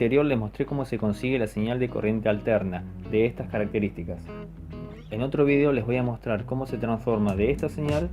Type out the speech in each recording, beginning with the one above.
anterior les mostré cómo se consigue la señal de corriente alterna de estas características. En otro video les voy a mostrar cómo se transforma de esta señal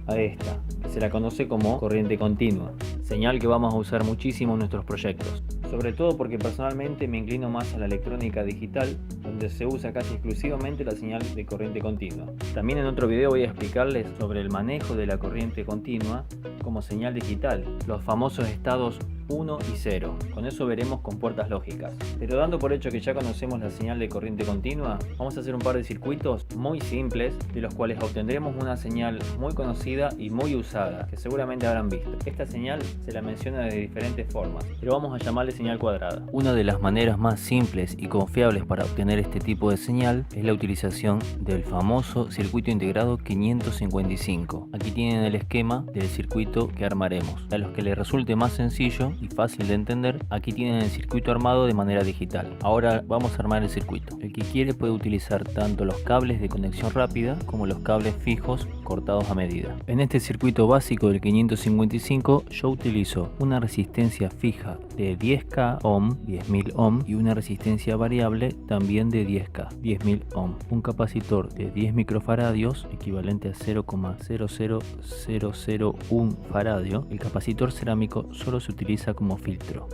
a esta, que se la conoce como corriente continua, señal que vamos a usar muchísimo en nuestros proyectos, sobre todo porque personalmente me inclino más a la electrónica digital, donde se usa casi exclusivamente la señal de corriente continua. También en otro video voy a explicarles sobre el manejo de la corriente continua como señal digital, los famosos estados 1 y 0. Con eso veremos con puertas lógicas. Pero dando por hecho que ya conocemos la señal de corriente continua, vamos a hacer un par de circuitos muy simples, de los cuales obtendremos una señal muy conocida y muy usada, que seguramente habrán visto. Esta señal se la menciona de diferentes formas, pero vamos a llamarle señal cuadrada. Una de las maneras más simples y confiables para obtener este tipo de señal es la utilización del famoso circuito integrado 555. Aquí tienen el esquema del circuito que armaremos. A los que les resulte más sencillo y fácil de entender, aquí tienen el circuito armado de manera digital. Ahora vamos a armar el circuito. El que quiere puede utilizar tanto los cables de conexión rápida como los cables fijos cortados a medida. En este circuito básico del 555 yo utilizo una resistencia fija de 10K ohm, 10.000 ohm, y una resistencia variable también de 10K, 10.000 ohm. Un capacitor de 10 microfaradios, equivalente a 0,00001 faradio. El capacitor cerámico solo se utiliza como filtro.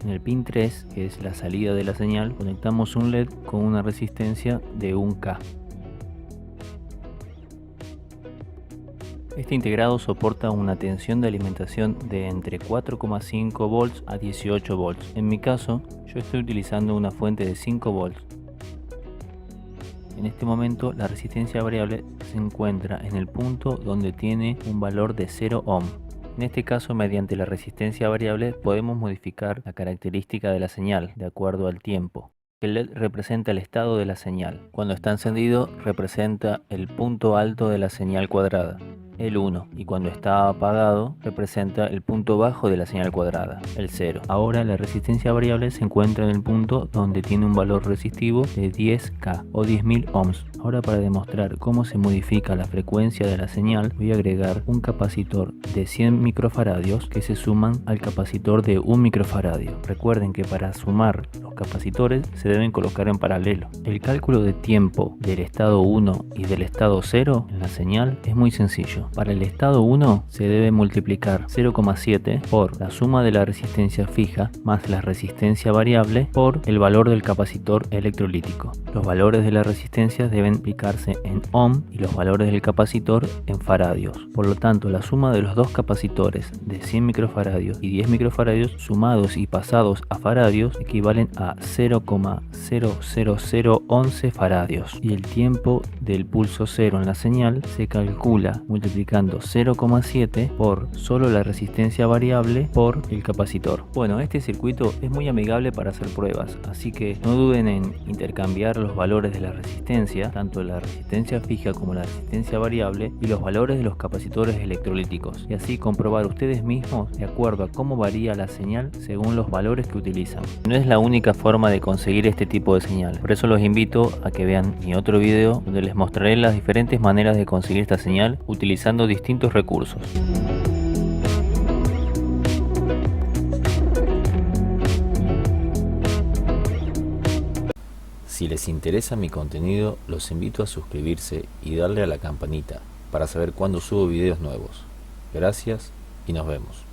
En el pin 3, que es la salida de la señal, conectamos un LED con una resistencia de 1K. Este integrado soporta una tensión de alimentación de entre 4,5 volts a 18 volts. En mi caso, yo estoy utilizando una fuente de 5 volts. En este momento la resistencia variable se encuentra en el punto donde tiene un valor de 0 ohm. En este caso, mediante la resistencia variable podemos modificar la característica de la señal de acuerdo al tiempo. El LED representa el estado de la señal. Cuando está encendido representa el punto alto de la señal cuadrada, el 1, y cuando está apagado representa el punto bajo de la señal cuadrada, el 0. Ahora la resistencia variable se encuentra en el punto donde tiene un valor resistivo de 10K o 10.000 ohms. Ahora, para demostrar cómo se modifica la frecuencia de la señal, voy a agregar un capacitor de 100 microfaradios que se suman al capacitor de 1 microfaradio. Recuerden que para sumar los capacitores se deben colocar en paralelo. El cálculo de tiempo del estado 1 y del estado 0 en la señal es muy sencillo. Para el estado 1 se debe multiplicar 0,7 por la suma de la resistencia fija más la resistencia variable por el valor del capacitor electrolítico. Los valores de la resistencia deben aplicarse en ohm y los valores del capacitor en faradios. Por lo tanto, la suma de los dos capacitores de 100 microfaradios y 10 microfaradios sumados y pasados a faradios equivalen a 0,00011 faradios, y el tiempo del pulso 0 en la señal se calcula multiplicando 0,7 por solo la resistencia variable por el capacitor. Bueno, este circuito es muy amigable para hacer pruebas, así que no duden en intercambiar los valores de la resistencia, tanto la resistencia fija como la resistencia variable, y los valores de los capacitores electrolíticos, y así comprobar ustedes mismos de acuerdo a cómo varía la señal según los valores que utilizan. No es la única forma de conseguir este tipo de señal, por eso los invito a que vean mi otro video donde les mostraré las diferentes maneras de conseguir esta señal utilizando distintos recursos. Si les interesa mi contenido, los invito a suscribirse y darle a la campanita para saber cuándo subo videos nuevos. Gracias y nos vemos.